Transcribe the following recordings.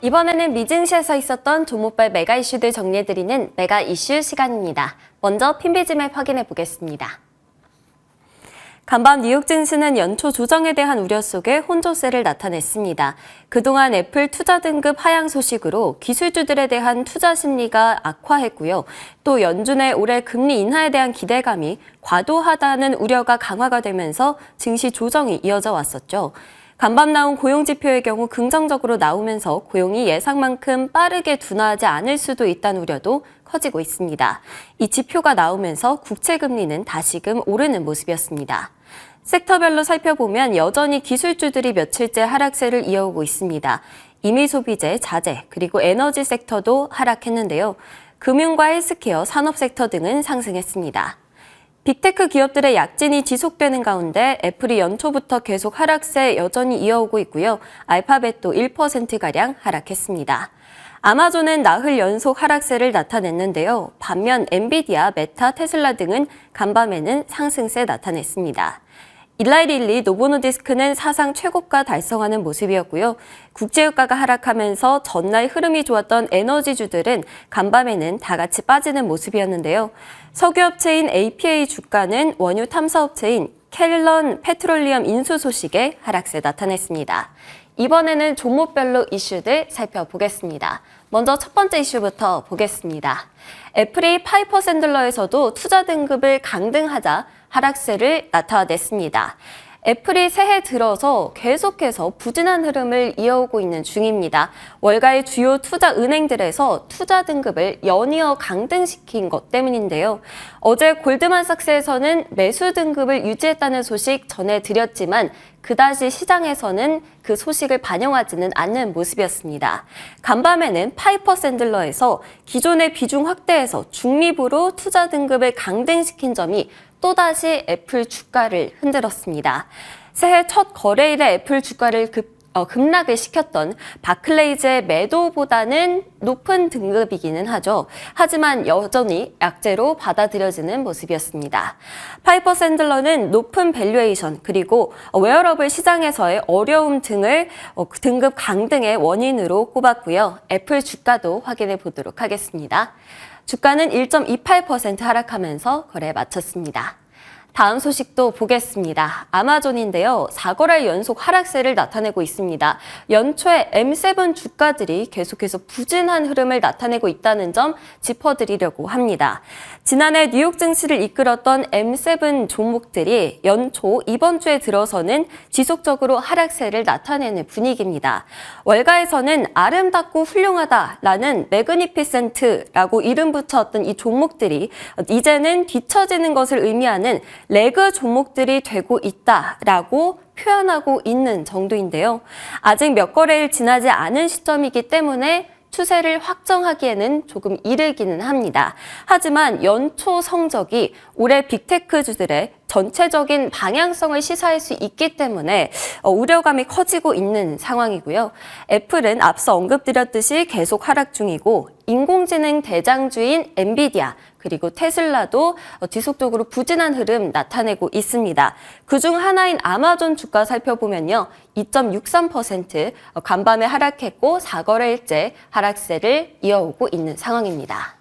이번에는 미증시에서 있었던 종목별 메가 이슈들 정리해드리는 메가 이슈 시간입니다. 먼저 핀비즈맵 확인해 보겠습니다. 간밤 뉴욕 증시는 연초 조정에 대한 우려 속에 혼조세를 나타냈습니다. 그동안 애플 투자 등급 하향 소식으로 기술주들에 대한 투자 심리가 악화했고요. 또 연준의 올해 금리 인하에 대한 기대감이 과도하다는 우려가 강화가 되면서 증시 조정이 이어져 왔었죠. 간밤 나온 고용지표의 경우 긍정적으로 나오면서 고용이 예상만큼 빠르게 둔화하지 않을 수도 있다는 우려도 커지고 있습니다. 이 지표가 나오면서 국채금리는 다시금 오르는 모습이었습니다. 섹터별로 살펴보면 여전히 기술주들이 며칠째 하락세를 이어오고 있습니다. 임의소비재, 자재, 그리고 에너지 섹터도 하락했는데요. 금융과 헬스케어, 산업 섹터 등은 상승했습니다. 빅테크 기업들의 약진이 지속되는 가운데 애플이 연초부터 계속 하락세 여전히 이어오고 있고요. 알파벳도 1%가량 하락했습니다. 아마존은 나흘 연속 하락세를 나타냈는데요. 반면 엔비디아, 메타, 테슬라 등은 간밤에는 상승세 나타냈습니다. 일라이 릴리, 노보노디스크는 사상 최고가 달성하는 모습이었고요. 국제유가가 하락하면서 전날 흐름이 좋았던 에너지주들은 간밤에는 다 같이 빠지는 모습이었는데요. 석유업체인 APA 주가는 원유 탐사업체인 켈런 페트롤리엄 인수 소식에 하락세 나타냈습니다. 이번에는 종목별로 이슈들 살펴보겠습니다. 먼저 첫 번째 이슈부터 보겠습니다. 애플이 파이퍼 샌들러에서도 투자 등급을 강등하자 하락세를 나타냈습니다. 애플이 새해 들어서 계속해서 부진한 흐름을 이어오고 있는 중입니다. 월가의 주요 투자 은행들에서 투자 등급을 연이어 강등시킨 것 때문인데요. 어제 골드만삭스에서는 매수 등급을 유지했다는 소식 전해드렸지만 그다지 시장에서는 그 소식을 반영하지는 않는 모습이었습니다. 간밤에는 파이퍼 샌들러에서 기존의 비중 확대에서 중립으로 투자 등급을 강등시킨 점이 또다시 애플 주가를 흔들었습니다. 새해 첫 거래일에 애플 주가를 급락을 시켰던 바클레이즈의 매도보다는 높은 등급이기는 하죠. 하지만 여전히 약재로 받아들여지는 모습이었습니다. 파이퍼 샌들러는 높은 밸류에이션 그리고 웨어러블 시장에서의 어려움 등을 등급 강등의 원인으로 꼽았고요. 애플 주가도 확인해 보도록 하겠습니다. 주가는 1.28% 하락하면서 거래에 마쳤습니다. 다음 소식도 보겠습니다. 아마존인데요. 4거래일 연속 하락세를 나타내고 있습니다. 연초에 M7 주가들이 계속해서 부진한 흐름을 나타내고 있다는 점 짚어드리려고 합니다. 지난해 뉴욕 증시를 이끌었던 M7 종목들이 연초 이번 주에 들어서는 지속적으로 하락세를 나타내는 분위기입니다. 월가에서는 아름답고 훌륭하다라는 매그니피센트라고 이름 붙였던 이 종목들이 이제는 뒤처지는 것을 의미하는 레그 종목들이 되고 있다라고 표현하고 있는 정도인데요. 아직 몇 거래일 지나지 않은 시점이기 때문에 추세를 확정하기에는 조금 이르기는 합니다. 하지만 연초 성적이 올해 빅테크주들의 전체적인 방향성을 시사할 수 있기 때문에 우려감이 커지고 있는 상황이고요. 애플은 앞서 언급드렸듯이 계속 하락 중이고 인공지능 대장주인 엔비디아 그리고 테슬라도 지속적으로 부진한 흐름 나타내고 있습니다. 그중 하나인 아마존 주가 살펴보면요. 2.63% 간밤에 하락했고 4거래일째 하락세를 이어오고 있는 상황입니다.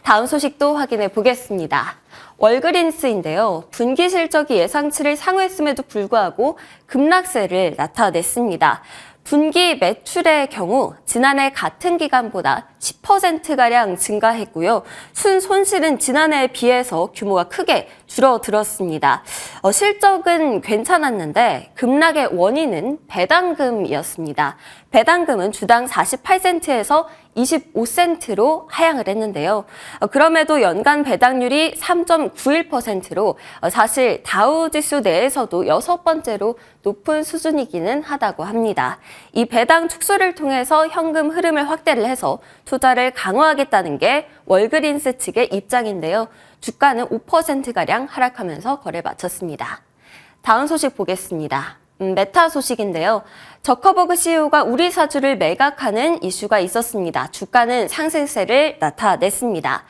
다음 소식도 확인해 보겠습니다. 월그린스인데요. 분기 실적이 예상치를 상회했음에도 불구하고 급락세를 나타냈습니다. 분기 매출의 경우 지난해 같은 기간보다 10%가량 증가했고요. 순손실은 지난해에 비해서 규모가 크게 줄어들었습니다. 실적은 괜찮았는데 급락의 원인은 배당금이었습니다. 배당금은 주당 48센트에서 25센트로 하향을 했는데요. 그럼에도 연간 배당률이 3.91%로 사실 다우지수 내에서도 6번째로 높은 수준이기는 하다고 합니다. 이 배당 축소를 통해서 현금 흐름을 확대를 해서 투자를 강화하겠다는 게 월그린스 측의 입장인데요. 주가는 5%가량 하락하면서 거래를 마쳤습니다. 다음 소식 보겠습니다. 메타 소식인데요. 저커버그 CEO가 우리 사주를 매각하는 이슈가 있었습니다. 주가는 상승세를 나타냈습니다.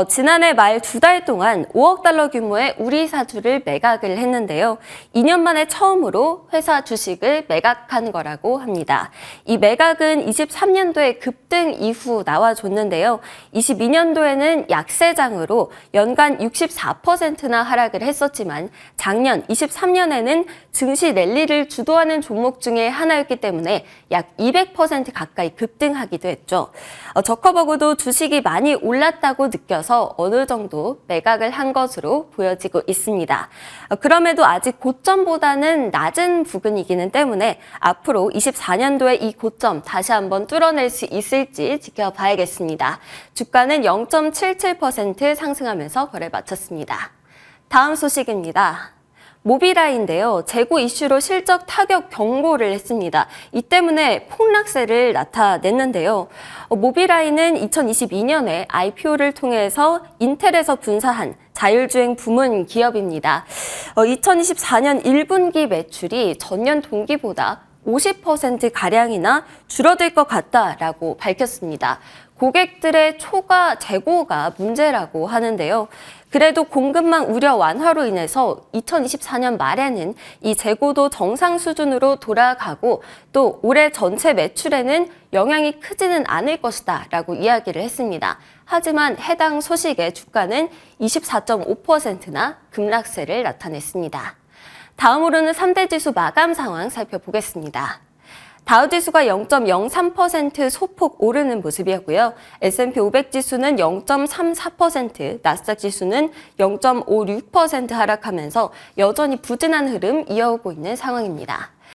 지난해 말 2달 동안 5억 달러 규모의 우리 사주를 매각을 했는데요. 2년 만에 처음으로 회사 주식을 매각한 거라고 합니다. 이 매각은 23년도에 급등 이후 나와줬는데요. 22년도에는 약세장으로 연간 64%나 하락을 했었지만 작년 23년에는 증시 랠리를 주도하는 종목 중에 하나였기 때문에 약 200% 가까이 급등하기도 했죠. 저커버그도 주식이 많이 올랐다고 느껴서 어느 정도 매각을 한 것으로 보여지고 있습니다. 그럼에도 아직 고점보다는 낮은 부근이기는 때문에 앞으로 24년도에 이 고점 다시 한번 뚫어낼 수 있을지 지켜봐야겠습니다. 주가는 0.77% 상승하면서 거래 마쳤습니다. 다음 소식입니다. 모비라이인데요. 재고 이슈로 실적 타격 경고를 했습니다. 이 때문에 폭락세를 나타냈는데요. 모비라이는 2022년에 IPO를 통해서 인텔에서 분사한 자율주행 부문 기업입니다. 2024년 1분기 매출이 전년 동기보다 50%가량이나 줄어들 것 같다라고 밝혔습니다. 고객들의 초과 재고가 문제라고 하는데요. 그래도 공급망 우려 완화로 인해서 2024년 말에는 이 재고도 정상 수준으로 돌아가고 또 올해 전체 매출에는 영향이 크지는 않을 것이다 라고 이야기를 했습니다. 하지만 해당 소식에 주가는 24.5%나 급락세를 나타냈습니다. 다음으로는 3대 지수 마감 상황 살펴보겠습니다. 다우지수가 0.03% 소폭 오르는 모습이었고요. S&P 500 지수는 0.34%, 나스닥 지수는 0.56% 하락하면서 여전히 부진한 흐름 이어오고 있는 상황입니다.